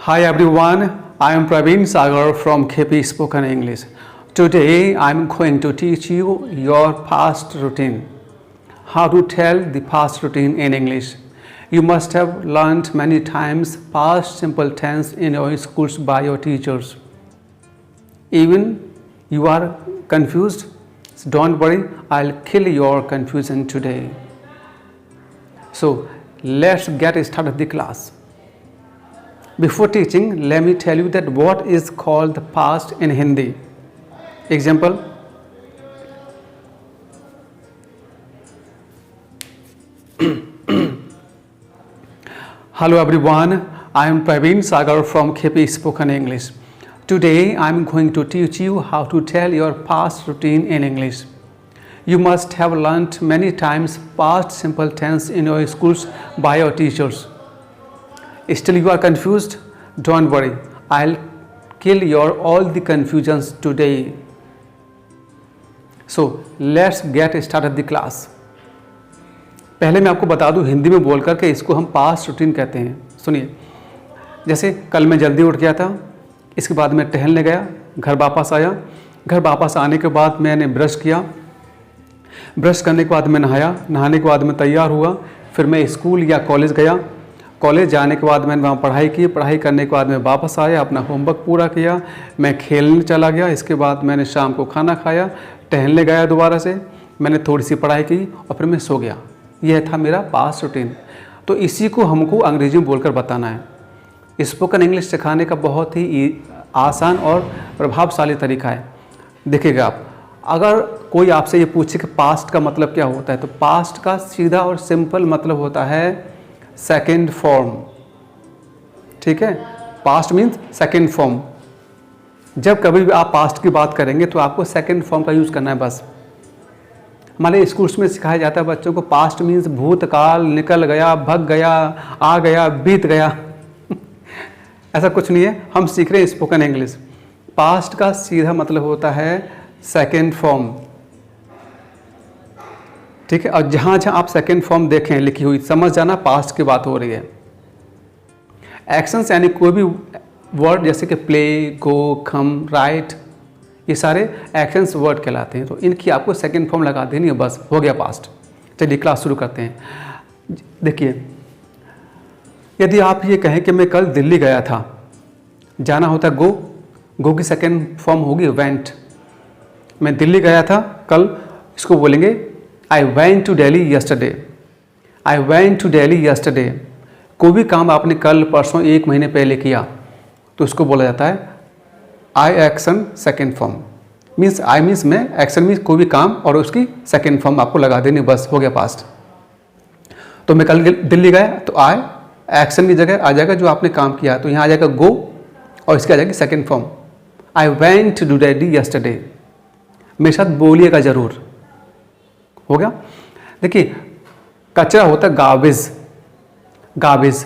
Hi everyone, I am Praveen Sagar from KP Spoken English. Today I am going to teach you your past routine. How to tell the past routine in English. You must have learnt many times past simple tense in your schools by your teachers. Even you are confused? So don't worry, I'll kill your confusion today. So let's get started the class. Before teaching, let me tell you that what is called the past in Hindi. Example. Hello everyone, I am Praveen Sagar from KP Spoken English. Today I am going to teach you how to tell your past routine in English. You must have learnt many times past simple tense in your schools by your teachers. Still you are confused? Don't worry, I'll kill your all the confusions today. So let's get started the class. पहले मैं आपको बता दूं हिंदी में बोल कर के इसको हम पास्ट रूटीन कहते हैं. सुनिए, जैसे कल मैं जल्दी उठ गया था, इसके बाद मैं टहलने गया, घर वापस आया, घर वापस आने के बाद मैंने ब्रश किया, ब्रश करने के बाद मैं नहाया, नहाने के बाद मैं तैयार हुआ, फिर मैं स्कूल या कॉलेज गया, कॉलेज जाने के बाद मैंने वहाँ पढ़ाई की, पढ़ाई करने के बाद मैं वापस आया, अपना होमवर्क पूरा किया, मैं खेलने चला गया, इसके बाद मैंने शाम को खाना खाया, टहलने गया दोबारा से, मैंने थोड़ी सी पढ़ाई की और फिर मैं सो गया. यह था मेरा पास्ट रूटीन. तो इसी को हमको अंग्रेजी में बोलकर बताना है. स्पोकन इंग्लिश सिखाने का बहुत ही आसान और प्रभावशाली तरीका है. देखिएगा आप, अगर कोई आपसे ये पूछे कि पास्ट का मतलब क्या होता है, तो पास्ट का सीधा और सिंपल मतलब होता है सेकेंड फॉर्म. ठीक है, पास्ट मीन्स सेकेंड फॉर्म. जब कभी भी आप पास्ट की बात करेंगे तो आपको सेकेंड फॉर्म का यूज़ करना है बस. हमारे स्कूल्स में सिखाया जाता है बच्चों को पास्ट मीन्स भूतकाल, निकल गया, भग गया, आ गया, बीत गया. ऐसा कुछ नहीं है, हम सीख रहे हैं स्पोकन इंग्लिश. पास्ट का सीधा मतलब होता है सेकेंड फॉर्म. ठीक है, और जहाँ जहाँ आप सेकेंड फॉर्म देखें लिखी हुई, समझ जाना पास्ट की बात हो रही है. एक्शंस यानी कोई भी वर्ड जैसे कि प्ले, गो, कम, राइट, ये सारे एक्शंस वर्ड कहलाते हैं. तो इनकी आपको सेकेंड फॉर्म लगा देनी है, बस हो गया पास्ट. चलिए क्लास शुरू करते हैं. देखिए, यदि आप ये कहें कि मैं कल दिल्ली गया था, जाना होता है गो, गो की सेकेंड फॉर्म होगी वेंट. मैं दिल्ली गया था कल, इसको बोलेंगे I went to Delhi yesterday. I went to Delhi yesterday. कोई भी काम आपने कल, परसों, एक महीने पहले किया तो उसको बोला जाता है I action second form. Means I means मैं, एक्शन मीन्स कोई भी काम, और उसकी सेकेंड फॉर्म आपको लगा देनी, बस हो गया पास्ट. तो मैं कल दिल्ली गया तो आई एक्शन की जगह आ जाएगा जो आपने काम किया, तो यहाँ आ जाएगा गो और इसकी आ जाएगी second form I went to Delhi yesterday. मेरे साथ बोलिएगा जरूर. हो गया. देखिए, कचरा होता है गार्बेज, गार्बेज,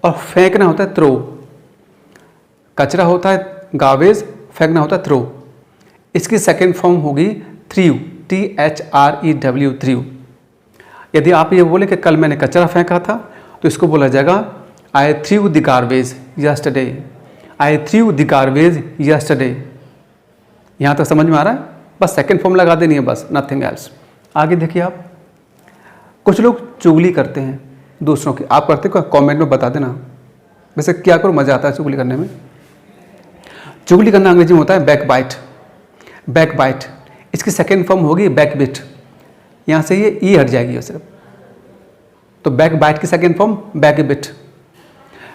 और फेंकना होता है थ्रो. कचरा होता है गार्बेज, फेंकना होता है थ्रो. इसकी सेकेंड फॉर्म होगी थ्रू, THREW, थ्रू. यदि आप ये बोले कि कल मैंने कचरा फेंका था तो इसको बोला जाएगा I threw the garbage yesterday. I threw the garbage yesterday. यहाँ तक समझ में आ रहा है? बस सेकेंड फॉर्म लगा देनी है, बस, नथिंग एल्स. आगे देखिए आप, कुछ लोग चुगली करते हैं दूसरों की. आप करते हो? कमेंट में बता देना. वैसे क्या करो, मज़ा आता है चुगली करने में. चुगली करना अंग्रेजी में होता है बैक बाइट. बैक बाइट, इसकी सेकेंड फॉर्म होगी बैक बिट. यहाँ से ये ई हट जाएगी सिर्फ. तो बैक बाइट की सेकेंड फॉर्म बैक बिट.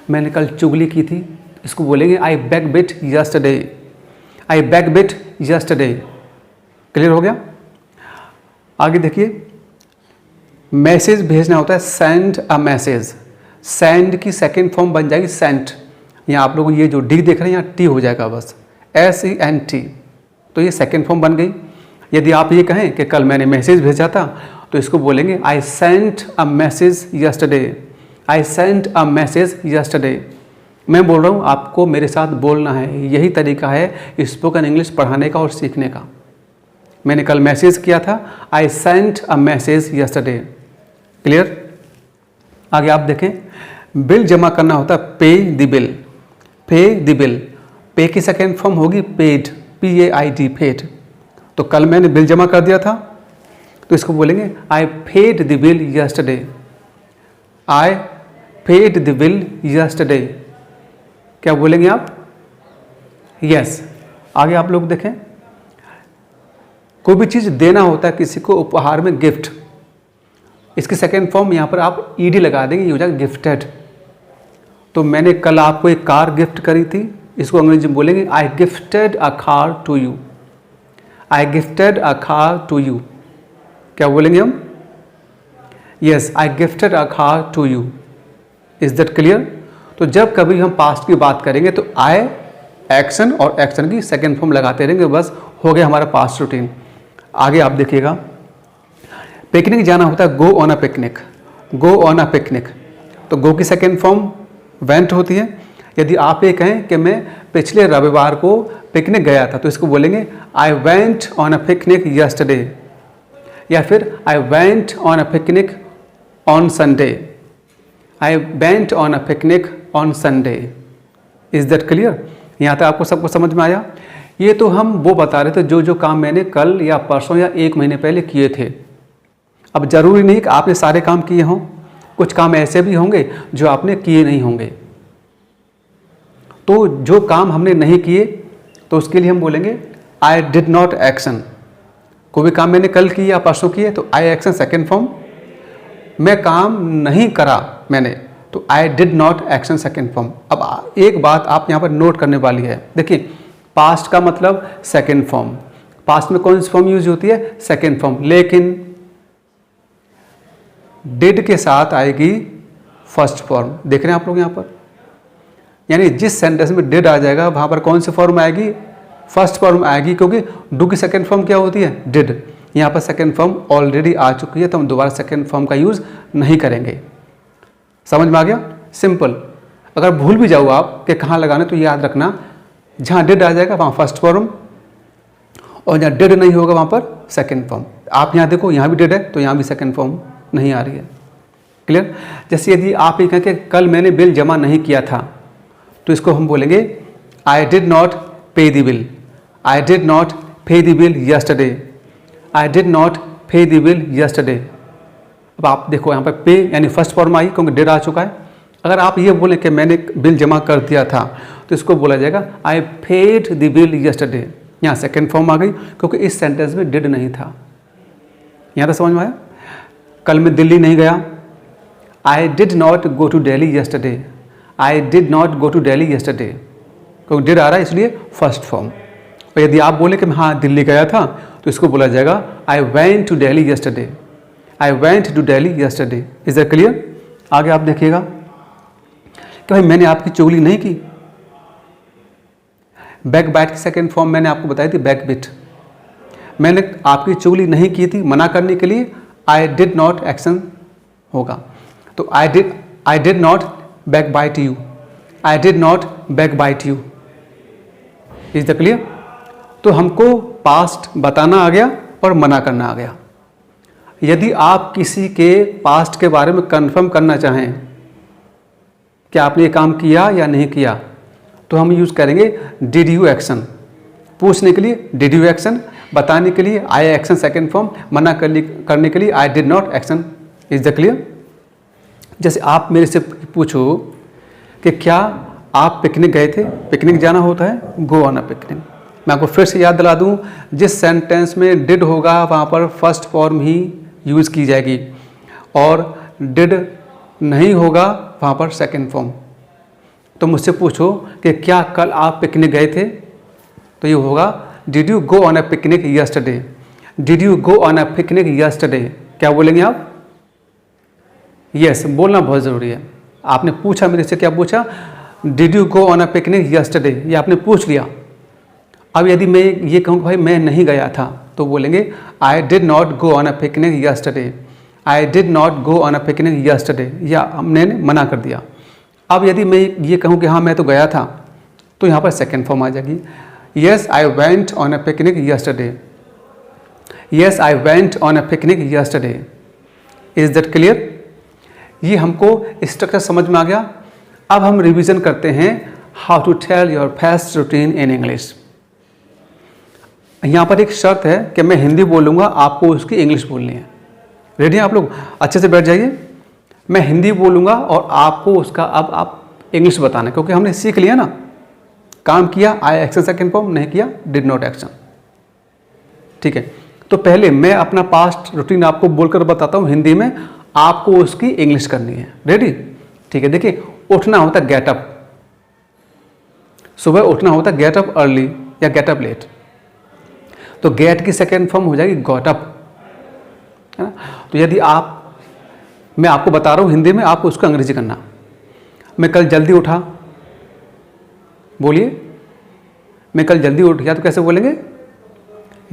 मैंने कल चुगली की थी, इसको बोलेंगे आई बैक बिट यस्टरडे. आई बैक बिट यस्टरडे. क्लियर हो गया? आगे देखिए, मैसेज भेजना होता है सेंड अ मैसेज. सेंड की सेकेंड फॉर्म बन जाएगी सेंट. यहाँ आप लोग ये जो डी देख रहे हैं, यहाँ टी हो जाएगा बस, SENT. तो ये सेकेंड फॉर्म बन गई. यदि आप ये कहें कि कल मैंने मैसेज भेजा था तो इसको बोलेंगे I sent a message yesterday. I sent a message yesterday. मैं बोल रहा हूँ, आपको मेरे साथ बोलना है. यही तरीका है स्पोकन इंग्लिश पढ़ाने का और सीखने का. मैंने कल मैसेज किया था, I sent a message yesterday. Clear? आगे आप देखें, बिल जमा करना होता है पे द बिल. पे द बिल, पे की सेकेंड फॉर्म होगी पेड, PAID, पेड। तो कल मैंने बिल जमा कर दिया था, तो इसको बोलेंगे I paid the bill yesterday, I paid the bill yesterday. क्या बोलेंगे आप? यस। आगे आप लोग देखें, कोई भी चीज़ देना होता है किसी को उपहार में, गिफ्ट, इसकी सेकेंड फॉर्म यहाँ पर आप ED लगा देंगे, ये हो जाएगा गिफ्टेड। तो मैंने कल आपको एक कार गिफ्ट करी थी, इसको अंग्रेजी में बोलेंगे I gifted a car to you, I gifted a car to you. क्या बोलेंगे हम? Yes, I gifted a car to you. Is that clear? तो जब कभी हम पास्ट की बात करेंगे तो आई, एक्शन और एक्शन की सेकेंड फॉर्म लगाते रहेंगे, बस हो गया हमारा पास्ट रूटीन। आगे आप देखिएगा, पिकनिक जाना होता है go on a picnic, go on a picnic. तो गो की सेकेंड फॉर्म वेंट होती है। यदि आप ये कहें कि मैं पिछले रविवार को पिकनिक गया था, तो इसको बोलेंगे I went on a picnic yesterday, या फिर I went on a picnic on Sunday, I went on a picnic on Sunday. Is that clear? यहाँ तक आपको सबको समझ में आया? ये तो हम वो बता रहे थे जो जो काम मैंने कल या परसों या 1 महीने पहले किए थे। अब जरूरी नहीं कि आपने सारे काम किए हों, कुछ काम ऐसे भी होंगे जो आपने किए नहीं होंगे। तो जो काम हमने नहीं किए तो उसके लिए हम बोलेंगे आई डिड नॉट एक्शन। कोई भी काम मैंने कल किया या परसों किए तो आई एक्शन सेकेंड फॉर्म। मैं काम नहीं करा मैंने, तो I did not action second form. अब एक बात आप यहाँ पर नोट करने वाली है, देखिए पास्ट का मतलब सेकेंड फॉर्म, पास्ट में कौन सी फॉर्म यूज होती है? Second form. लेकिन डिड के साथ आएगी फर्स्ट फॉर्म। देख रहे हैं आप लोग यहाँ पर, यानी जिस सेंटेंस में डिड आ जाएगा वहाँ पर कौन सी फॉर्म आएगी? फर्स्ट फॉर्म आएगी, क्योंकि डू की सेकेंड फॉर्म क्या होती है? डिड। यहाँ पर सेकेंड फॉर्म ऑलरेडी आ चुकी है, तो हम दोबारा सेकेंड फॉर्म का यूज़ नहीं करेंगे। समझ में आ गया? सिंपल। अगर भूल भी जाओ आप कि कहाँ लगाना, तो याद रखना जहाँ डिड आ जाएगा वहाँ फर्स्ट फॉर्म, और जहाँ डिड नहीं होगा वहाँ पर सेकेंड फॉर्म। आप यहाँ देखो, यहाँ भी डिड है तो यहाँ भी सेकेंड फॉर्म नहीं आ रही है। क्लियर? जैसे यदि आप ये कहें कि कल मैंने बिल जमा नहीं किया था, तो इसको हम बोलेंगे I did not pay the bill, I did not pay the bill yesterday, I did not pay the bill yesterday. अब आप देखो यहाँ पर पे यानी फर्स्ट फॉर्म आई, क्योंकि डिड आ चुका है। अगर आप ये बोलें कि मैंने बिल जमा कर दिया था, तो इसको बोला जाएगा I paid the bill yesterday. यहाँ सेकेंड फॉर्म आ गई, क्योंकि इस सेंटेंस में डिड नहीं था। यहाँ तक समझ में आया? कल मैं दिल्ली नहीं गया, I did not go to Delhi yesterday, I did not go to Delhi yesterday, क्योंकि डिड आ रहा है इसलिए फर्स्ट फॉर्म। और यदि आप बोले कि मैं हाँ दिल्ली गया था, तो इसको बोला जाएगा I went to Delhi yesterday, I went to Delhi yesterday. Is that clear? आगे आप देखिएगा कि भाई मैंने आपकी चुगली नहीं की। बैक बाइट की सेकेंड फॉर्म मैंने आपको बताई थी बैक बिट। मैंने आपकी चुगली नहीं की थी, मना करने के लिए आई डिड नॉट एक्शन होगा। तो I did not backbite you, I did not backbite you. Is the clear? तो हमको पास्ट बताना आ गया और मना करना आ गया। यदि आप किसी के पास्ट के बारे में कंफर्म करना चाहें कि आपने ये काम किया या नहीं किया, तो हम यूज़ करेंगे डिड यू एक्शन। पूछने के लिए डिड यू एक्शन, बताने के लिए आई एक्शन सेकेंड फॉर्म, मना करने के लिए आई did not action. Is the clear? जैसे आप मेरे से पूछो कि क्या आप पिकनिक गए थे? पिकनिक जाना होता है गो ऑन अ पिकनिक। मैं आपको फिर से याद दिला दूं, जिस सेंटेंस में डिड होगा वहाँ पर फर्स्ट फॉर्म ही यूज़ की जाएगी, और डिड नहीं होगा वहाँ पर सेकेंड फॉर्म। तो मुझसे पूछो कि क्या कल आप पिकनिक गए थे, तो ये होगा did you go on a picnic yesterday, did you go on a picnic yesterday. क्या बोलेंगे आप? यस, बोलना बहुत ज़रूरी है। आपने पूछा मेरे से, क्या पूछा? Did you go on a picnic yesterday, ये आपने पूछ लिया। अब यदि मैं ये कहूँ भाई मैं नहीं गया था, तो बोलेंगे I did not go on a picnic yesterday, I did not go on a picnic yesterday, या हमने मना कर दिया। अब यदि मैं ये कहूँ कि हाँ मैं तो गया था, तो यहाँ पर सेकेंड फॉर्म आ जाएगी yes I went on a picnic yesterday, yes I went on a picnic yesterday. Is that clear? ये हमको स्ट्रक्चर समझ में आ गया। अब हम रिवीजन करते हैं how to tell your fast routine in English. यहाँ पर एक शर्त है कि मैं हिंदी बोलूँगा, आपको उसकी इंग्लिश बोलनी है। रेडी हैं आप लोग? अच्छे से बैठ जाइए। मैं हिंदी बोलूँगा और आपको उसका अब आप इंग्लिश बताना है, क्योंकि हमने सीख लिया ना, काम किया आई एक्शन सेकंड फॉर्म, नहीं किया डिड नॉट एक्शन। ठीक है, तो पहले मैं अपना पास्ट रूटीन आपको बोलकर बताता हूँ हिंदी में, आपको उसकी इंग्लिश करनी है। रेडी? ठीक है, देखिए उठना होता है गेट अप, सुबह उठना होता है गेट अप अर्ली या गेट अप लेट, तो गेट की सेकेंड फॉर्म हो जाएगी गॉट अप, है ना। तो यदि मैं आपको बता रहा हूँ हिंदी में, आपको उसको अंग्रेजी करना। मैं कल जल्दी उठा, बोलिए मैं कल जल्दी उठ गया, तो कैसे बोलेंगे?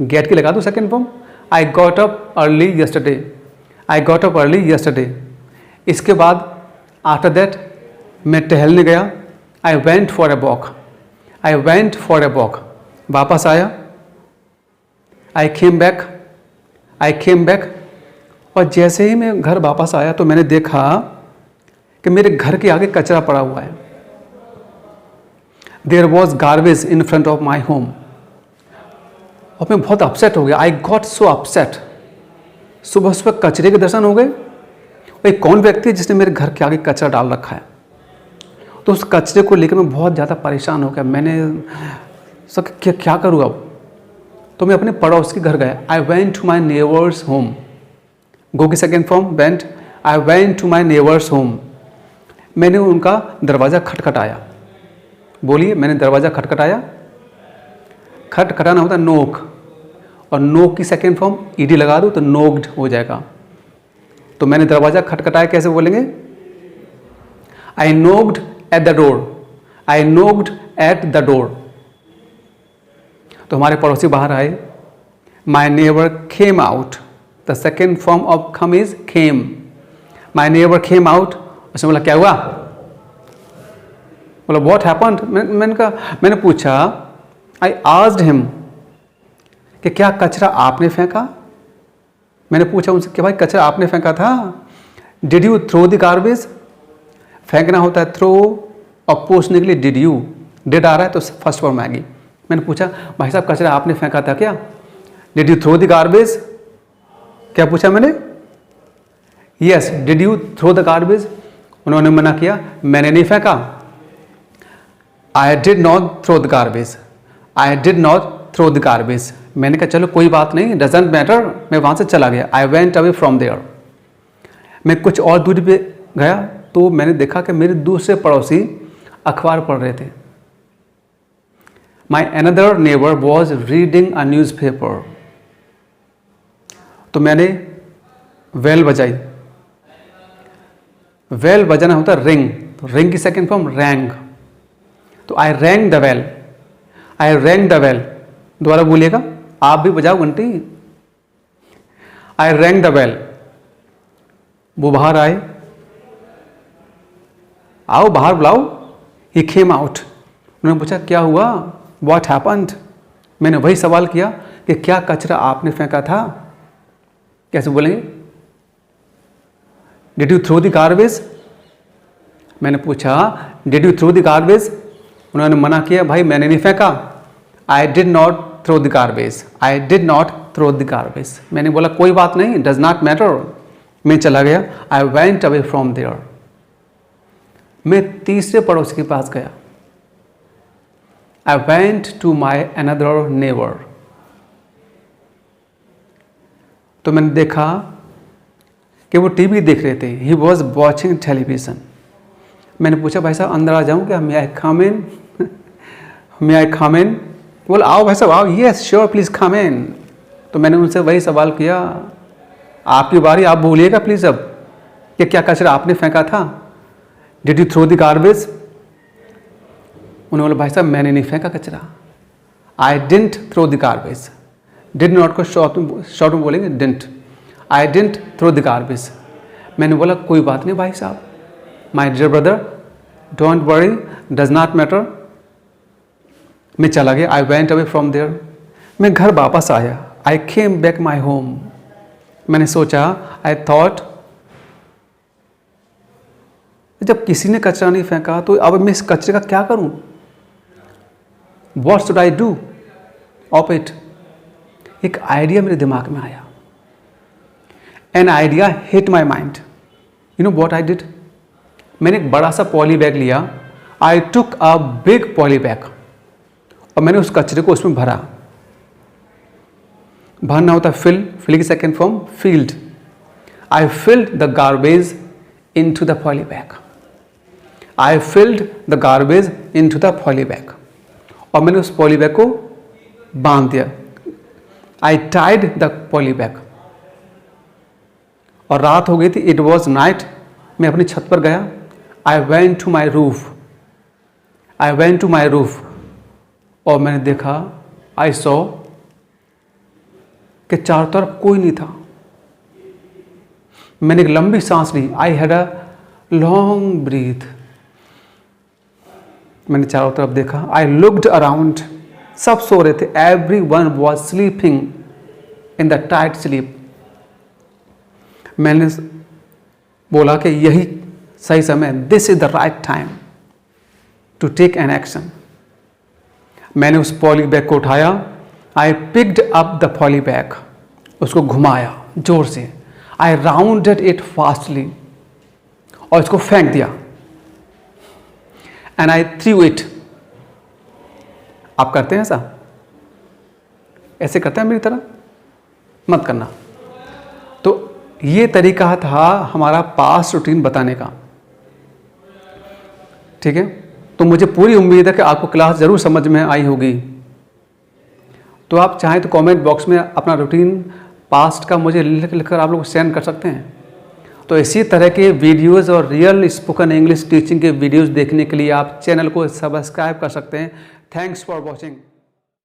गेट की लगा दो second form, I got up early yesterday, I got up early yesterday. इसके बाद आफ्टर दैट मैं टहलने गया, I went for a walk, I went for a walk. वापस आया, आई केम बैक, आई केम बैक। और जैसे ही मैं घर वापस आया तो मैंने देखा कि मेरे घर के आगे कचरा पड़ा हुआ है। There was garbage in front of my home. और मैं बहुत अपसेट हो गया, आई गॉट सो अपसेट। सुबह सुबह कचरे के दर्शन हो गए। भाई कौन व्यक्ति है जिसने मेरे घर के आगे कचरा डाल रखा है? तो उस कचरे को लेकर मैं बहुत ज़्यादा परेशान हो गया। मैंने सोचा क्या करूँ अब? तो मैं अपने पड़ोस के घर गया, I went to my neighbour's home. Go की second form went, I went to my neighbour's home. मैंने उनका दरवाज़ा खटखटाया। बोलिए, मैंने दरवाज़ा खटखटाया। खटखटाना होता है नोक, और नोक की सेकेंड फॉर्म ईडी लगा दो तो नोक्ड हो जाएगा। तो मैंने दरवाज़ा खटखटाया, कैसे बोलेंगे? I knocked at the door, I knocked at the door. तो हमारे पड़ोसी बाहर आए, my neighbour came out, the second form of come is came. My neighbour came out. उसने बोला क्या हुआ? बोला व्हाट हैपेंड। मैंने पूछा, आई आस्क्ड हिम कि क्या कचरा आपने फेंका? मैंने पूछा उनसे कि भाई कचरा आपने फेंका था? Did you throw the garbage? फेंकना होता है थ्रो, और पूछने के लिए डिड यू, डिड आ रहा है तो फर्स्ट फॉर्म आएगी। मैंने पूछा भाई साहब कचरा आपने फेंका था क्या? Did you throw the garbage? क्या पूछा मैंने? Yes, did you throw the garbage? उन्होंने मना किया, मैंने नहीं फेंका। I did not throw the garbage, I did not throw the garbage. मैंने कहा चलो कोई बात नहीं, डजंट मैटर। मैं वहाँ से चला गया, I went away from there. मैं कुछ और दूरी पे गया तो मैंने देखा कि मेरे दूसरे पड़ोसी अखबार पढ़ रहे थे। माई another neighbour was reading a news paper. तो मैंने वेल बजाई। वेल बजाना होता है रिंग, तो रिंग की सेकेंड फॉर्म रैंग। तो I rang the well, I rang the well. दोबारा बोलिएगा, आप भी बजाओ घंटी। I rang the bell. वो बाहर आए, आओ बाहर बुलाओ। He came out. उन्होंने पूछा क्या हुआ, व्हाट हैपेंड। मैंने वही सवाल किया कि क्या कचरा आपने फेंका था। कैसे बोलेंगे, did you throw the garbage. मैंने पूछा did you throw the garbage. उन्होंने मना किया, भाई मैंने नहीं फेंका। I did not throw the garbage, I did not throw the garbage. मैंने बोला कोई बात नहीं, डज नॉट मैटर। मैं चला गया, I went away from there. मैं तीसरे पड़ोसी के पास गया, I went to my another neighbour. तो मैंने देखा कि वो टीवी देख रहे थे, ही वॉज वॉचिंग टेलीविजन। मैंने पूछा भाई साहब अंदर आ जाऊँ क्या, मे आई कम इन, मे आई कम इन। बोला आओ भाई साहब आओ, यस श्योर प्लीज़ कम इन। तो मैंने उनसे वही सवाल किया, आपकी बारी, आप बोलिएगा प्लीज़ अब कि क्या कचरा आपने फेंका था। Did you throw the garbage. उन्होंने बोला भाई साहब मैंने नहीं फेंका कचरा, I didn't throw the garbage. Did not को शॉर्ट में बोलेंगे didn't, I didn't throw the garbage. मैंने बोला कोई बात नहीं भाई साहब, my dear brother don't worry, does not matter. मैं चला गया, I went away from there. मैं घर वापस आया, आई केम बैक माई होम। मैंने सोचा, आई थॉट जब किसी ने कचरा नहीं फेंका तो अब मैं इस कचरे का क्या करूं। What should I do of it. एक आइडिया मेरे दिमाग में आया, an idea hit my mind. You know what I did, मैंने एक बड़ा सा पॉली बैग लिया, आई टुक अ बिग पॉली बैग, और मैंने उस कचरे को उसमें भरा। भरना होता है फिल, फिल की second form field. I filled the garbage into the poly bag, I filled the garbage into the poly bag, और मैंने उस पॉली बैग को बांध दिया। I tied the poly bag, और रात हो गई थी, इट वॉज नाइट। मैं अपनी छत पर गया, I went to my roof, I went to my roof, और मैंने देखा, आई सॉ कि चारों तरफ कोई नहीं था। मैंने एक लंबी सांस ली, I had a long breath. मैंने चारों तरफ देखा, आई लुक्ड अराउंड, सब सो रहे थे, everyone was sleeping in the tight sleep. मैंने बोला कि यही सही समय, this is the right time to take an action. मैंने उस पॉली बैग को उठाया, I picked up the poly bag, उसको घुमाया जोर से, आई राउंडेड इट फास्टली, और इसको फेंक दिया, एंड आई थ्रू इट। आप करते हैं ऐसा? ऐसे करते हैं मेरी तरह? मत करना। तो ये तरीका था हमारा पास्ट रूटीन बताने का, ठीक है। तो मुझे पूरी उम्मीद है कि आपको क्लास ज़रूर समझ में आई होगी। तो आप चाहें तो कमेंट बॉक्स में अपना रूटीन पास्ट का मुझे लिख कर आप लोग सेंड कर सकते हैं। तो इसी तरह के वीडियोज़ और रियल स्पोकन इंग्लिश टीचिंग के वीडियोज़ देखने के लिए आप चैनल को सब्सक्राइब कर सकते हैं। Thanks for watching.